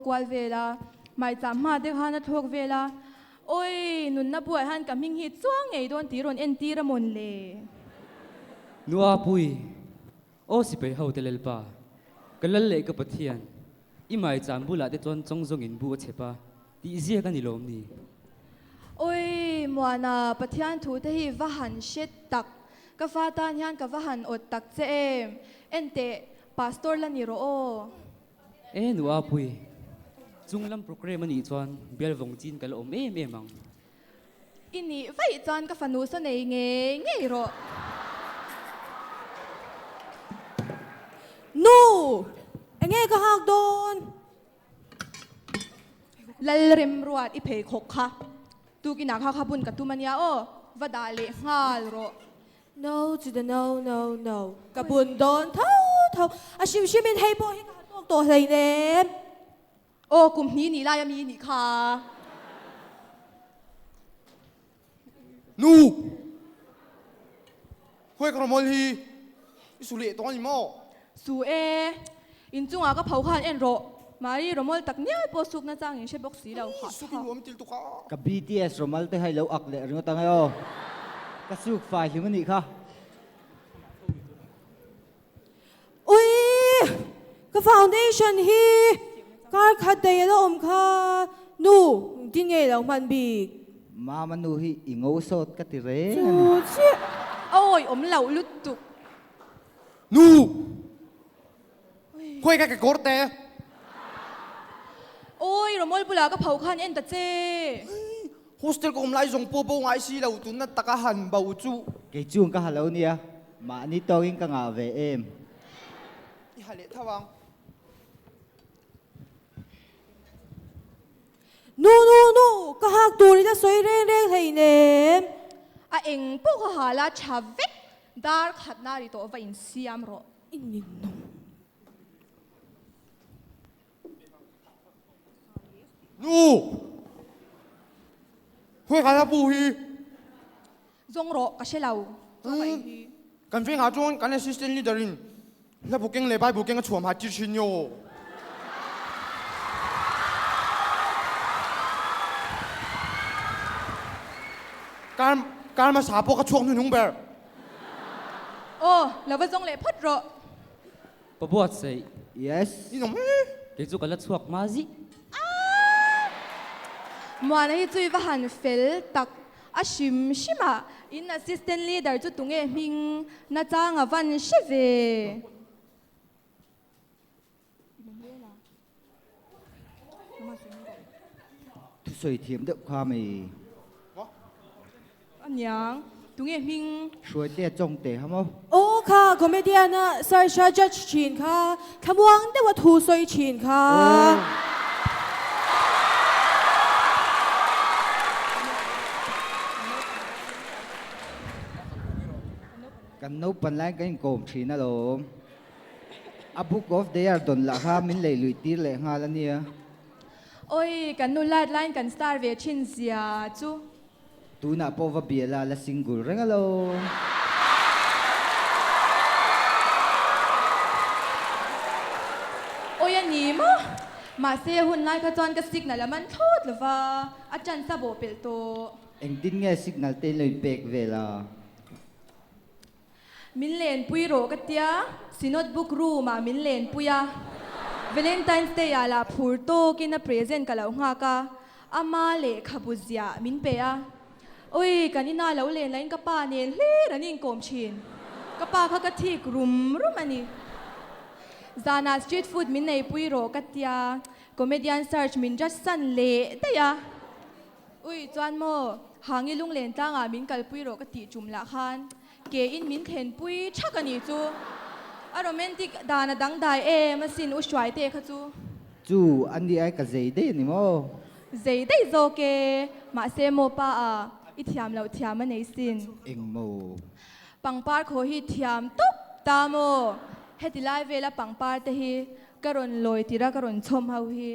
กวาลเวลาไม่จำมาเด็กฮานะทกเวลาโอ้ยนุนนับบัวฮันกับมิงฮิตจ้วงไงโดนตีรอนเอ็นตีระมนเลยนัวปุยโอ้สิไปเฮาเตลลปากันละเล็กกับปะเทียนอีไม่จำบุลาเดจวนจงจงอินบัวเชปะตีเสียกันนี่ลมนี่โอ้ยมัวน่ะปะเทียนทูเตฮีวะหันเช็ดตักกฟ้าตานยันกับวะหันอดตักเจมเอ็นเตพาสตอร์ละนิโรโอนัวปุยจุงลำโปรแกรมมันอีจวนเบลวงจีนกันละอมมังอินนี่ไฟจานกับฟันูสเนยเงยโรนูไอ้เงี้ยก็หักโดนลลริมรวดอีเพยขกค่ะตูกินาข้าวขบุนกับตูมันยาโอวดาเลงาลโร no จุด no no no กับบุญโดนเท่าอาชิมเป็นให้โบให้การตัวใส่เน็บโอ้กลุ่มนี้นี่ลายมีนี่ค่ะนูคุยกับมอลฮีสุเล่ตัวนี้มั้งสูอินจุงอาก็เผาข้านเอ็นโรมารีโรมอลตักเนี่ยปอสุกนะจังยังใช้บ็อกซี่เราค่ะสุกิรวมติลตุกะกับ BTS โรมัลเตให้เราอักเล่เรื่องต่างๆอ๋อกระสุกไฟถึงมันอีกค่ะอุ้ยกับฟาวเดชั่นฮีการขัดเดียร์อมค่ะนูที่ไงเรามันบีกมามันดูฮีอิงโอสดกัติเร่โอ้ยอมเหล่าลุดตุกนูคุยกับกอร์เต้โอ้ยโรมอลบุลาก็เผาข้านเอ็นตะเจโฮสเทลก็ไม่ส่งปูปูไอซีเราตุนนัดตะกหันบ่าวจูเกจุงก็ฮัลโหลเนี่ยมาอันนี้ตัวเองก็งาเวเอ็มอีฮัลโหลท่าวังนูก็หักตัวนี่จะสวยเร่งให้เน็บอ่ะเอ็งพวกหาลาชาวิกดาร์ขัดนาริโตว่าอินซียมโรอินนินนูคุยกับท่าปูฮีจงโรก็เชลากันเฟียงหาจวนกันแอสซิสแตนต์ลีดเดอรินแล้วบุกเก่งเลยไปบุกเก่งก็ชวนหาจิตชินโยการมาสาพวกกระช่วงนุ่งแบบโอ้แล้วว่าจงเลยพัดโรปะบวชใส่ yes นี่น้องเกจุกันละชวกมาสิมัวนั่นจุยว่าหันเฟลตักอาชิมมาอินแอสซิสแตนต์ลีดเดอร์จุดตรงเอมิงน่าจ้างอ่ะวันเชฟทุกส่วนทีมเด็กความมีอันยังตรงเอมิงช่วยเตี้ยจงเตะครับมั้งโอ้ค่ะคอมเมดี้นะซาชาจัดชินค่ะคำวังแต่ว่าทูสวยชินค่ะกันนุปันแรงกันโกมชีนะลมอับุกอฟเดียร์ดนละค่ะมินเลยลุยตีเลยงาแล้วเนี่ยโอ้ยกันนู่นไลน์ไลน์กันสตาร์เวชินเสียจูตูน่าพอว่าเบียร์ละซิงกุลเร่งอะไรโอ้ยอันนี้มาเสียหุ่นไลน์ขจรกับสิกนั่นแล้วมันโทษหรือว่าอาจารย์ซาโบเปลโตเอ็งดิ้นไงสิกนัลเตเลยเบกเวลามินเลนปุยโรกัตยาสินอดบุกรูมามินเลนปุยาเวเลนไทน์สเตย์อาลาพูร์โตกินa presentกะลาวงากาอามาเลขบุษยามินเปียโอ้ยกันนี่น่าแล้วเลนไลน์กับป้าเนี่ยเล่ระนิ่งโกมชินกับป้าเขาก็ที่กรุมมันนี่จานาสตรีทฟู้ดมินในปุยโรกัตยาคอมเมดี้อันเซิร์ชมินจัดสันเล่แต่ยาอุ้ยจวนโมหางิลุงเลนตั้งมินกัลปุยโรกัตติจุมละคันเกอินมินเทนปุยชักกันนี่จูอารมณ์เมนติกดานาดังได้มาสินอุชวยเตะขจูอันนี้ไอ้กับเจได้นี่มั้งเจได้โจเกมาเซโมป้าอิทยามเราทยามมันในสินเอ็งโมปังปาร์โคฮิทยามตุ๊บตามโมเฮติไลเวลาปังปาร์เตฮีกระรอนลอยติระกระรอนชมเฮาฮี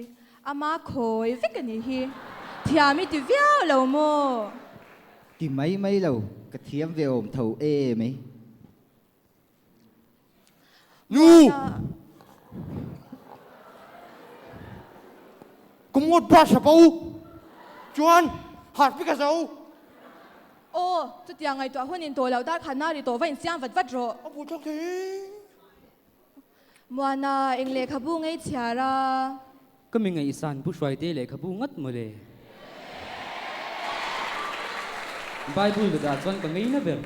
อามาโคยฟิกันนี่ฮีทยามิติวิวเราโมที่ไม่เรากระเทียมเวลมเท่าไหมนู cũng một ba sập âu chuan hạt với cả dâu ô chút tiếng ngày tụi hôn in tổ lâu đã khăn na đi tổ vậy xiang vật vật rồi ông bố chắc thế mua na anh lệ khắp bu ngay chia raก็มีไงอีสานผู้ช่วยเตะเลยขบูงัดมาเลยไบเบิลก็ได้ส่วนก็ไงนะเบล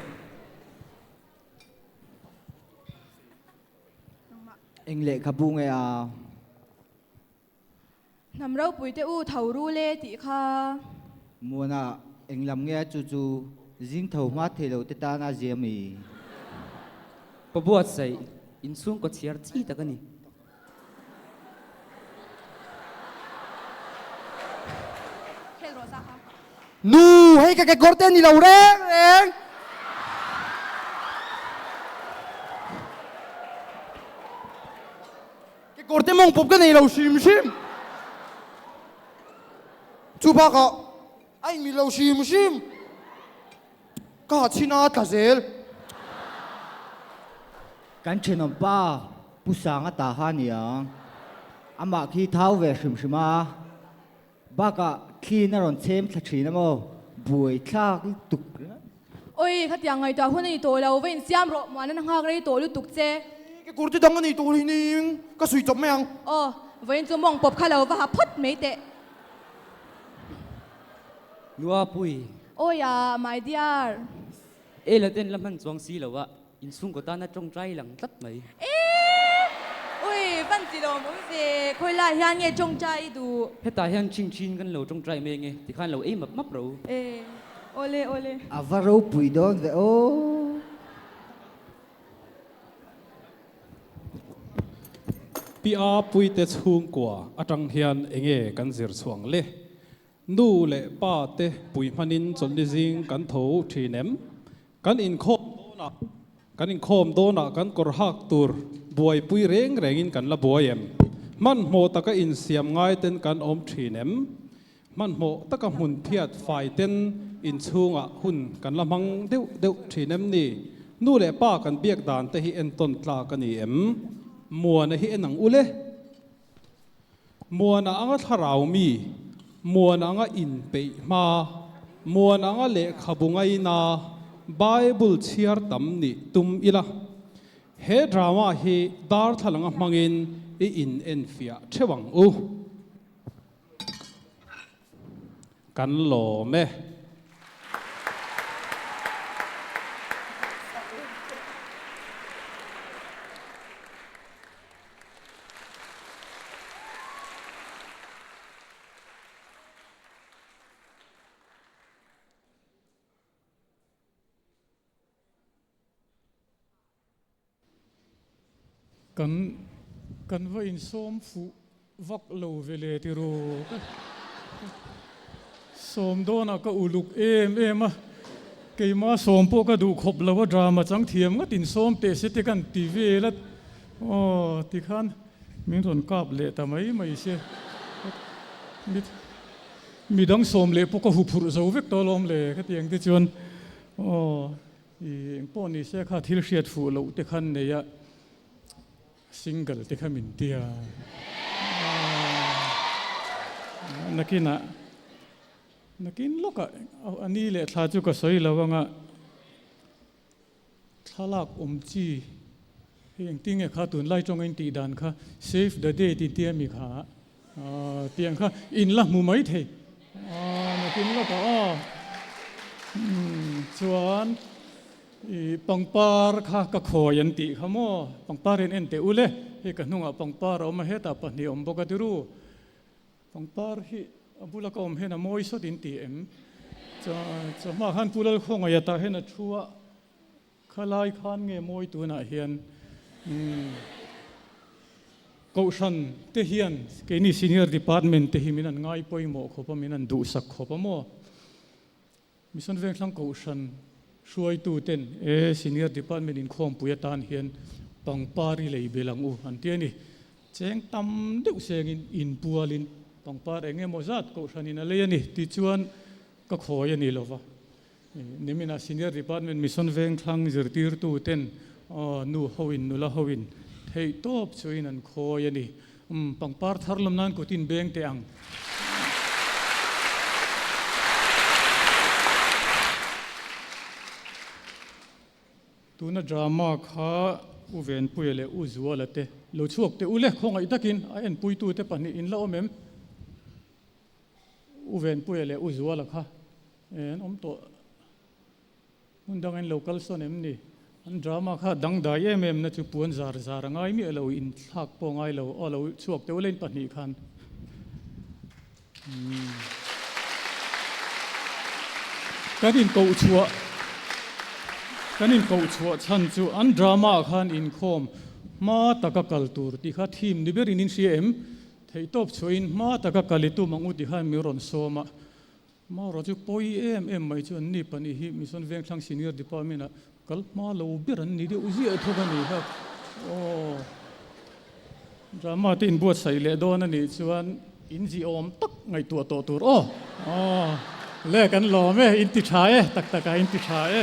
anh lệ khắp bu nghe à นำเราปุ๋ยเตอู้เท่ารู้เล่ติค่ะ mua na anh làm nghe chú chú riêng thầu mát thì lâu tết ta na dễ mì ปะบวชใส่อินซุงก็เชียร์จี้ตะกันนี่ เฮลโรซาค่ะ nu hay cái corte ni lâu reng reng cái corte mong pop cái này lâu sim sim chú ba cả anh mi lâu sim sim cả china ta zel cắn chân ông ba bu sang á ta ha niang ama khi tháo về sum suma ba cả khi nó còn xem thật chỉ nó mò buổi cha cái tục โอ้ยขัดยังไงตัวหุ่นนี่ตัวเราเป็นเสียมรมันนั่งหากเลยตัวลุตุกเจ cái corte đang cái này tôi đi nín cái suy chấm mèng โอ้เป็นตัวมองปบข้าเราว่าพุทธไม่เตะ นัวปุย โอ้ยอ่ะ my dear เอละเต้นละมันจวงสีแล้ววะอินซุงก็ตาน่าจงใจหลังตัดไหม เอ๊ะโอ้ยฟันจีโร่มึงสิคุยไล่ยันเงี้ยจงใจดู เฮตาเฮียนชิงชิงกันเหลวจงใจเมงไงที่ข้านเหลวเอ้มับมับเรา เออโอเล่โอเล่ à vợ râu bụi đó vậy ô ปีอาปุยเตชุงกว่าอาจังเฮียนเองกันเสียสวงเล่นูเล่ป้าเตปุยพันินจนดิจิงกันโถทีเนมกันอินโคมโดนักกันอินโคมโดนักกันกระหักตูร์บวยปุยเร่งแรงอินกันละบวยเอ็มมันโมตะกอินเสียมง่ายเต้นกันอมทีเนมมันโมตะกหุ่นเพียดไฟเต้นอินชุงอ่ะหุ่นกันละมังเดวทีเนมนี่นูเล่ป้ากันเบียกดานเตฮิเอ็นต้นตลากันนี่เอ็มมัวนะฮิเอ็นหนังอุเล่มัวนะอังทาราวมีมัวนะอังอินเปมามัวนะอังเล่ขบุงไงนาไบเบิลเชียร์ตัมนี่ตุมอีละเฮดรามาเฮดาร์ทลังมังอินอินเอ็นฟิอาเชวังอูกันโลเมกันว่าอินส้มฟูวักโลเวเลติโรส้มโดนก็อุลุกเอ็มอะเกี่ยมาส้มพวกก็ดูขบแล้วว่าดราม่าจังเทียมก็ตินส้มเตะเสติกันทีวีแล้วอ๋อติขันมีส่วนกาบเละแต่ไม่เสียมีดังส้มเละพวกก็หุบหุบจะวิกตอลมเละก็เตียงที่ชวนอ๋ออีป้อนนี่เสียค่าทิลเชียดฟูแล้วติขันเนี่ยซิงเกิลที่ขมินเตียนักกินลูกอันนี้แหละท้าจุกสอยแล้วว่าท้าลักจีเฮียงติ้งเอกขาตุนไล่จงเงินตีดันค่ะ save the day ตีเตียมีขาเตียงค่ะอินละมูไม่เทนักกินลูกชวนปังปาร์ข้าก็ขอยันติขโมปังปาร์เอ็นเตอุเล่เฮกันนุ่งปังปาร์อมเฮตาปนิอมบกติรูปังปาร์ฮิบุลกอมเฮนะมอยสดินติเอ็มจะมาขันปุลลคงอยตาเฮนะชัวขลายขันเงมอยตัวน่ะเฮียนกูชันเตเฮียนเกนี่ซีเนียร์ดีพาร์ตเมนต์เตหิมินันง่ายป่วยโมขบมินันดูสักขบโมมิสันเวงทั้งกูชันช่วยตูเต้นซีเนียร์ดีพาร์ตเมนต์อินคอมปุยตานเฮียนปังปาริเลยเบลังอูอันเตียนี่เจงตั้มเด็กเสียงอินปัวลินปังปาร์เองโมจัดกูชันอินอะไรนี่ติจวนก็ขอยันนี่หรอวะนี่มินาซีเนียร์ดีพาร์ตเมนต์มิสันเวงทั้งจิรตีร์ตูเต้นนูฮวินนูละฮวินเฮ้ยตบช่วยนั่นขอยันนี่ปังปาร์ทาร์ลมนันกุตินเบงเตียง tu na drama kha u ven pui le u zuwa la te lo chuak te u le khong ai takin a en pui tu te pani in la omem u ven pui le u zuwa la kha en om to mun dang en local son em ni an drama kha dang dai em na chu puan zar zar ngai mi lo in thak po ngai lo o lo chuak te u len pani khan kanin ko chua chan chu an drama khan in khom ma taka kaltur ti kha thim ni berin in cm thei top chuin ma taka kalitu mangu ti khan mi ron soma ma ro chu poi em mai chu ni pani hi mission veng thlang senior department kal ma lo beran ni de uzi thogani ha o drama tin buat sai le don ani chuan in ji om tak ngai tu to tur o le kan lo me in ti thae tak taka in ti thae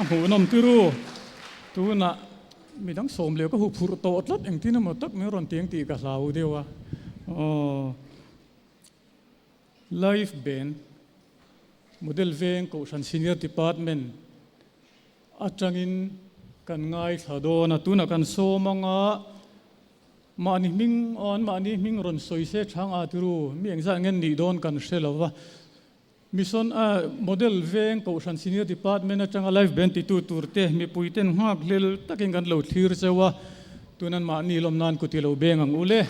hu nom tiru tu na mi dang som le ko hu phur to tlat eng tin ma tak me ron tiang ti ka hlau dewa life band model veng ko san senior department atangin kan ngai thado na tu na kan so manga mani ming ron soi se thang a tiru mi engza ngen ni don kan shelawa mission a model veng ko san senior department atanga life band ti tu turte mi puiten ngak lel takin kan lo thlir chewa tunan ma ni lom nan ku ti lo beng ang ule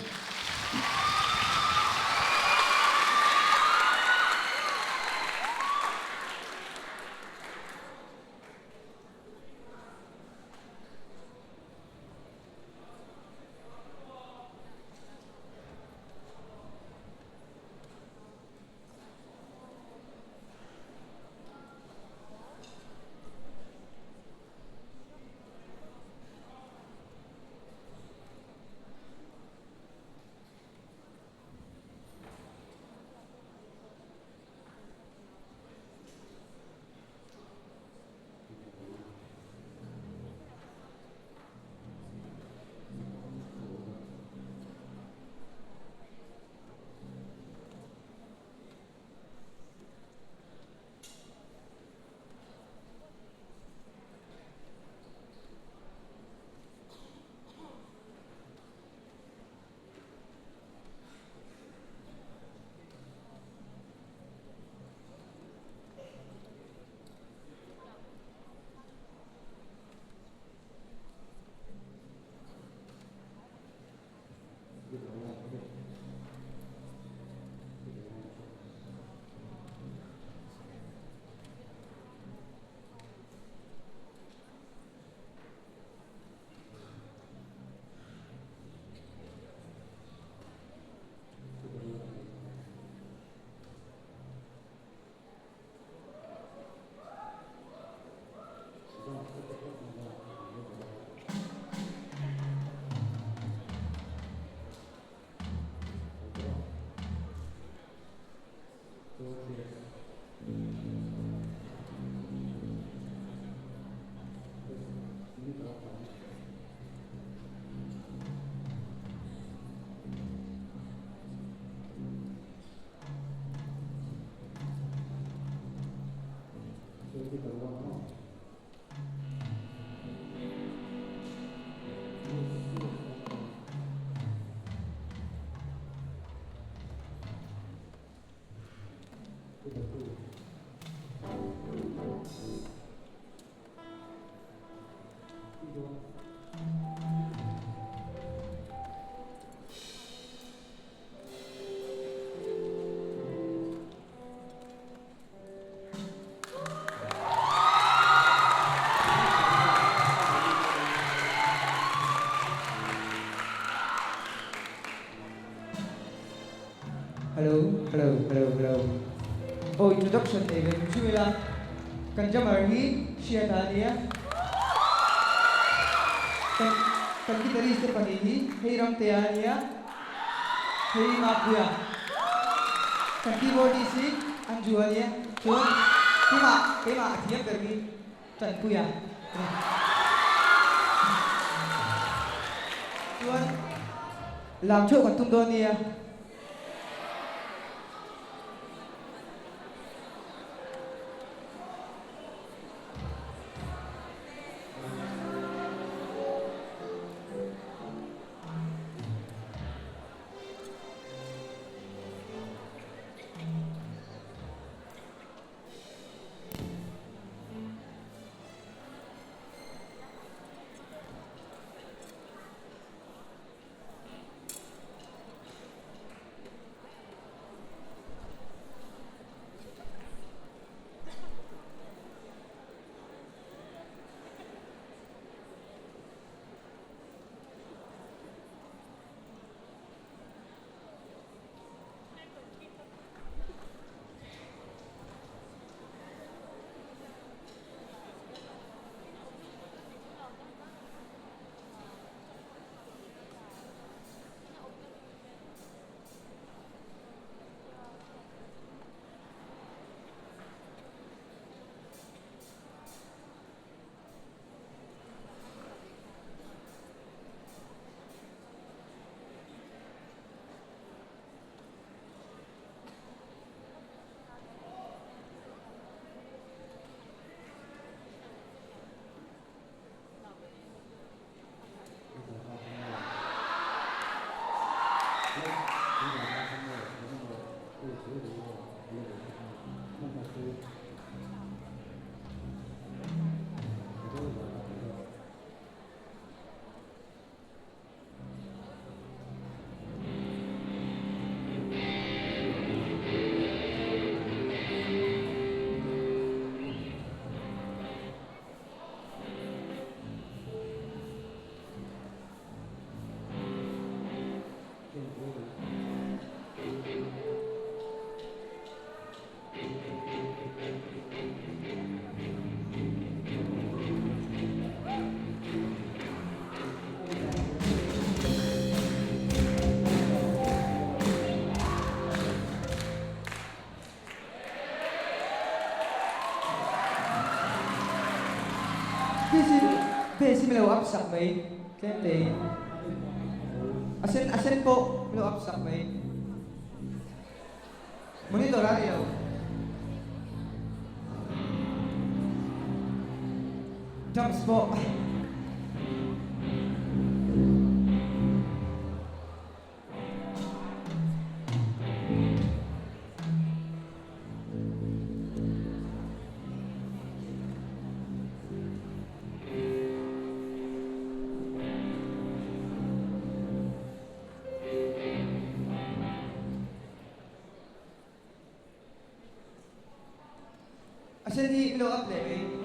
Hello. Oh, introduction David. Bismillah. Kanjamar hi Shiatania. Kan gitarista panini, hey Ram Teania. Hey Mapuya. Kan keyboardist si Anjuania. Tuan, Kima Atiam pergi Tan Puya. Tuan, làm chỗ còn tung đô nia. Besi melawap sak may. Kente. Asen po melawap sak may. Monitor ayaw. Jumps po. Asan di blow up lebe?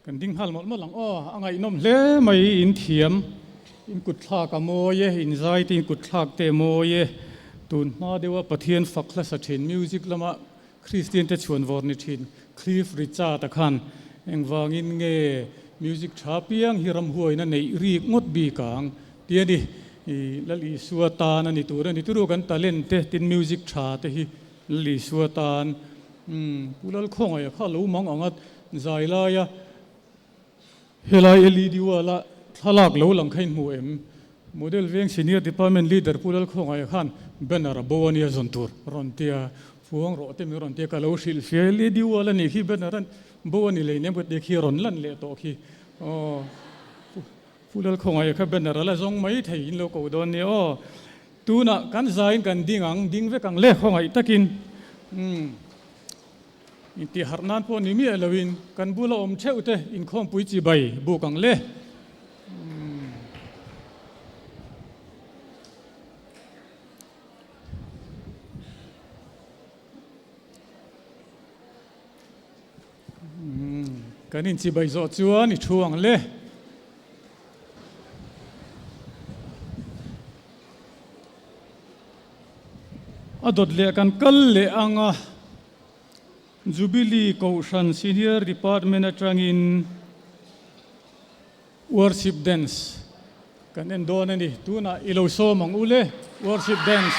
กันดิ้งหัลหมดมาหลังอ้ออ่างไงนมเล่ไม่อินเทียมอินกุดทากโมเยอินใจตีนกุดทากเตโมเยตุนมาเดียวว่าประเทศฝักและสถินมิวสิกละมาคริสเตียนจะชวนวอร์นิทินคลีฟริชาตะคันเอ็งวางินเงมิวสิกชาเปียงฮิรัมหวยนั่นในรีกงดบีกางเดียดิละลีสัวตานั่นนี่ตัวนั่นนี่ตัวรู้กันตาเล่นเตตินมิวสิกชาเตฮิละลีสัวตานผู้เล่นข้องไอ้ข้ารู้มองอ่างใจลายเฮลัยลีดิวละทลากรู้หลังใครหมู่เอ็มโมเดลเวียงซีเนียร์ดีพาร์ตเมนต์ลีดเดอร์ผู้เล่นข้องไอ้ขันเบนอาร์บัวนียจนตัวรอนเตียฟูงรอเต็มรอนเตียกะลาวชิลเฟียลีดิวละนี่ขี้เบนอาร์บัวนี่เลยเนี่ยบุตรเด็กขี้รอนลั่นเลยตัวขี้ผู้เล่นข้องไอ้ข้าเบนอาร์ละจงไม่ไทยอินโลกอุดรเนี่ยตัวน่ะกันใจกันดิ้งเวกังเล่ข้องไอ้ตะกินอินที่หารนันพอนิมิเอลวินกันบุลอมเชอุเตอินคอมปุยจีใบบุกังเล่กันอินจีใบจอดจวนอิช่วงเล่อดดเล่กันกัลเล่อังJubilee Kaushan Senior Department Atrangin Worship Dance kan endo na ni tuna iloso mang ule worship dance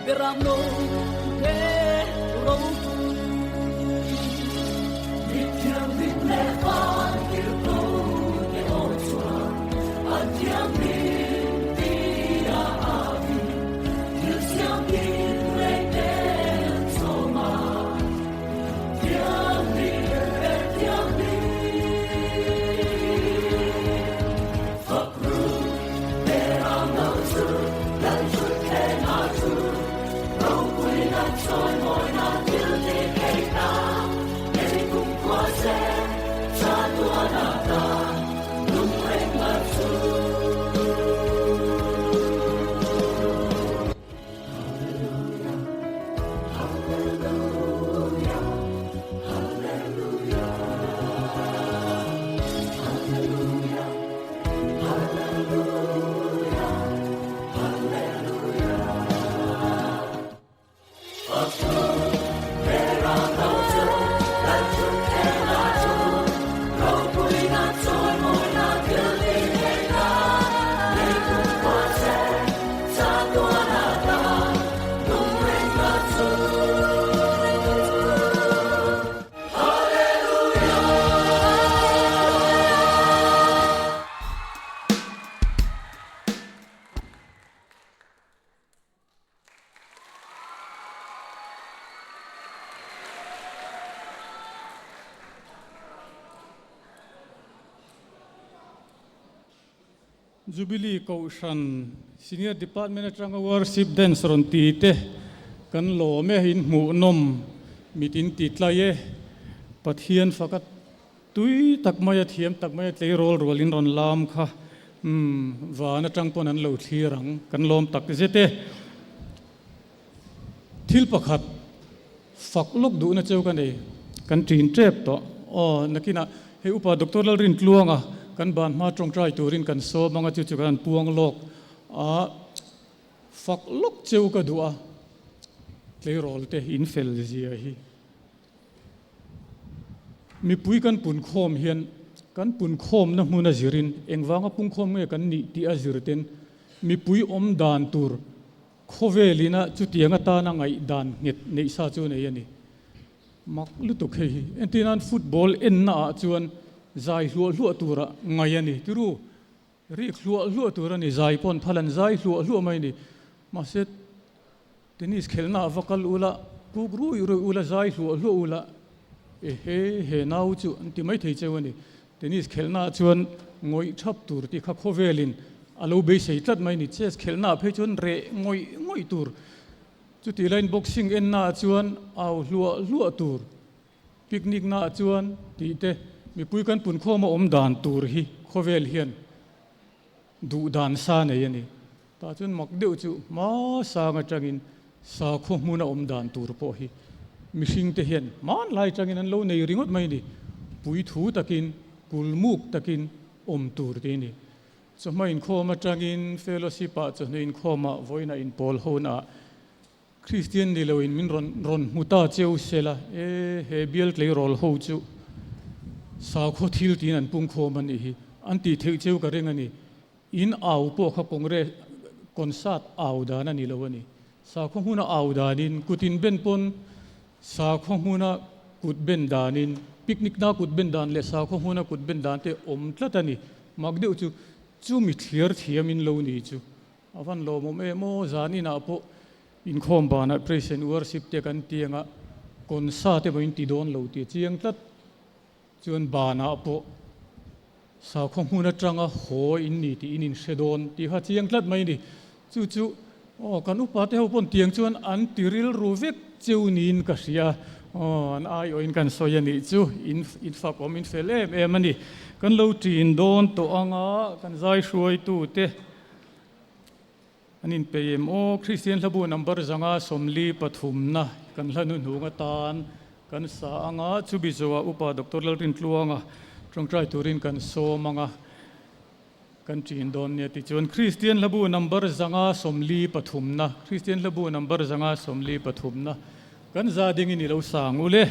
Beramno Jubilee Kaushan Senior Department atang worship dance ron ti te kan lo me hin mu nom mitin ti tlaye pathian fakat tui takmaya thiam takmaya tlei rol in ron lam kha van atang pon an lo thirang kan lom tak zete thil pakhat faklok du na cheu kan ei kan tin trep to o nakina he upa doctor lal rin tluanga kan ban ma trong trai turin kan so manga chu kan puang lok a fak lok cheu ka dua tlei rol te in fel zia hi mi pui kan pun khom hian kan pun khom na hmuna zirin engwanga pung khom nge kan ni ti azirten mi pui om dan tur khovelina chu tianga ta na ngai dan nget nei sa chu nei ani mak lu tu khei entinan football en na chuan zai hluah tura ngai ani tiru ri hluah tura ni zai pon phalan zai hluah mai ni ma set tennis khelna vakal ula pugru ula zai hluah ula he nau chu anti mai thei chewani tennis khelna chuan ngoi thap tur ti kha khovelin alo be sei tlat mai ni chess khelna phe chuan re ngoi tur chu ti line boxing en na chuan au hluah tur picnic na chuan ti te mi pui kan pun kho ma om dan tur hi khovel hian du dan sa nei ani ta chuan mak deuh chu ma sa nga tangin sa kho muna om dan tur po hi mi hring te hian man lai tangin an lo nei ringot mai ni pui thu takin kulmuk takin om tur te ni so mai in kho ma tangin fellowship a chu in kho ma voina in pol hona Christian ni lo in min ron muta cheu sela he bial klei rol ho chu sa kho thil tin an pung kho man hi anti theu cheu ka reng ani in au po kha kongre concert au da na ni lo ani sa kho huna au danin kutin ben pon sa kho huna kut ben danin picnic na kut ben dan le sa kho huna kut ben dan te om tlatani magdeu chu mi clear thiamin lo ni chu awan lo mo me mo zani na po in khom bana praise and worship te kan tianga concert te boin ti don lo ti chiang tlat chuan bana po sa kho huna tanga ho in ni ti in shedon ti kha chiang tlat mai ni chu kan upa te ho pon tiang chuan an tiril ruvek cheu nin ka sia an ai oin kan soyani chu in fa kom in fel em ani kan lo tin don to anga kan zai hruai tu te anin pem Christian labu number zanga somli pathumna kan hlanu hnunga tan kan sa anga chubi zowa upa doctor lalrin tluanga trong trai turin kan so manga kan tin don ne ti chon Christian labu number zanga somli pathumna Christian labu number zanga somli pathumna kan za ding ni lo sang ule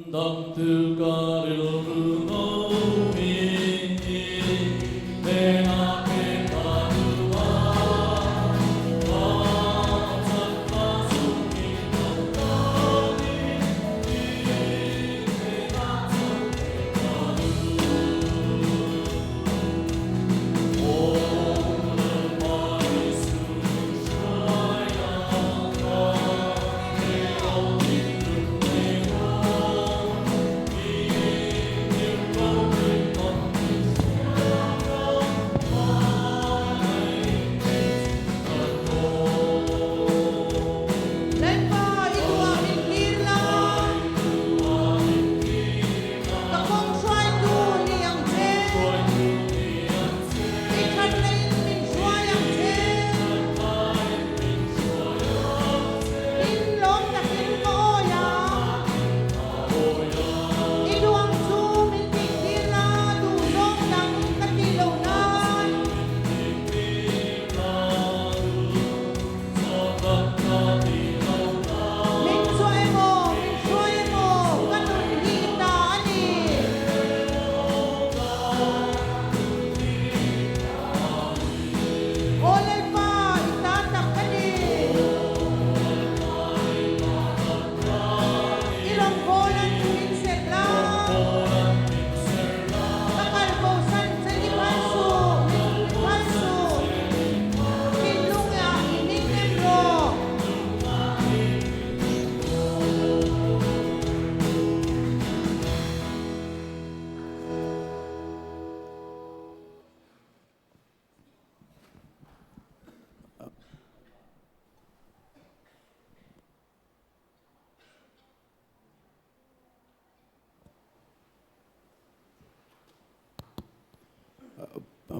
천당들가를 오르노니 내 앞에 가두와 와전과 숨기던 너니 내가 전에 가두 오늘 말씀을 쉬어야 내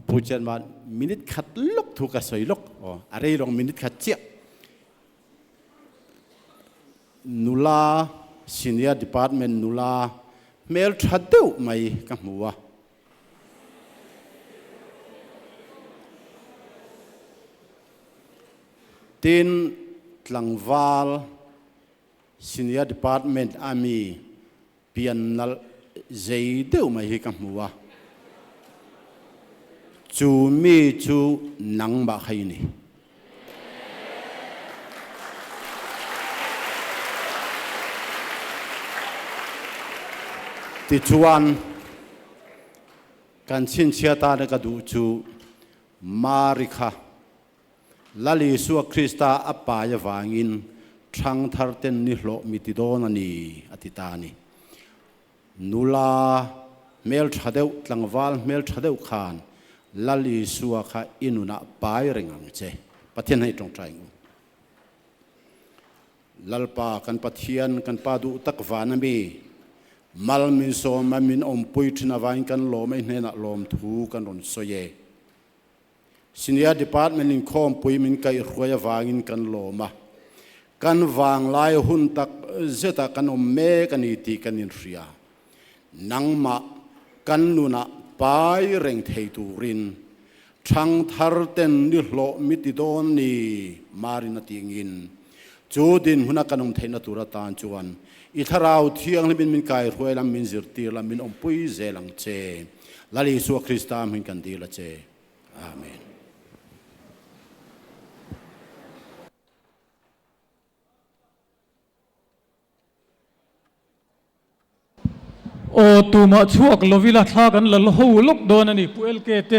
ผู้จัดมามินิทขัดลกถูกกระสอยลกอ๋ออะไรลองมินิทขัดเจี๊ยนุลาซีเนียร์ดีพาร์ตเมนต์นุลาเมลชัดเดียวไม่กับมัวตินหลังวาลซีเนียร์ดีพาร์ตเมนต์อามีเปลี่ยนนัลเจเดียวไม่กับมัวจูมีจูนังบะใครนี่ติจวนการชินเชียตาในกระดูจูมาริคาลลิสุคริสตาอปายาวางินช่างทาร์เตนนิโลมิติโดนันีอติตานีนุลาเมลชาเดวตังวาลเมลชาเดวขานลลิสุข้าอินุนาปายเริงังเจปะเทียนให้ตรงใจลลปากันปะเทียนกันปาดูตักวานามีมัลมินโซมามินอมปุยทนาวาอินกันโลไม่เนนักลมทูกันรอนโซเยสินียดีพาร์ตเมนต์คอมปุยมินไกรวยาวาอินกันโลมากันวางลายหุ่นตักเจตกันอมเมกันอิติกันอินเรียนังมากันนุนะปายเร่งเทตูรินช่างทาร์เตนนิโลมิติโดนนีมารินติงินจูดินหุนักกันอมเทนตุระตานจวนอิทาราวเที่ยงลิบินมินกายรวยลำมินจิรตีลำมินอมปุยเจลังเจลลิสุคริสตามหินกันดีละเจอาเมนโอ้ตูมาช่วกลวิลาทากันละหูลกโดนนี่ปุเอลเกต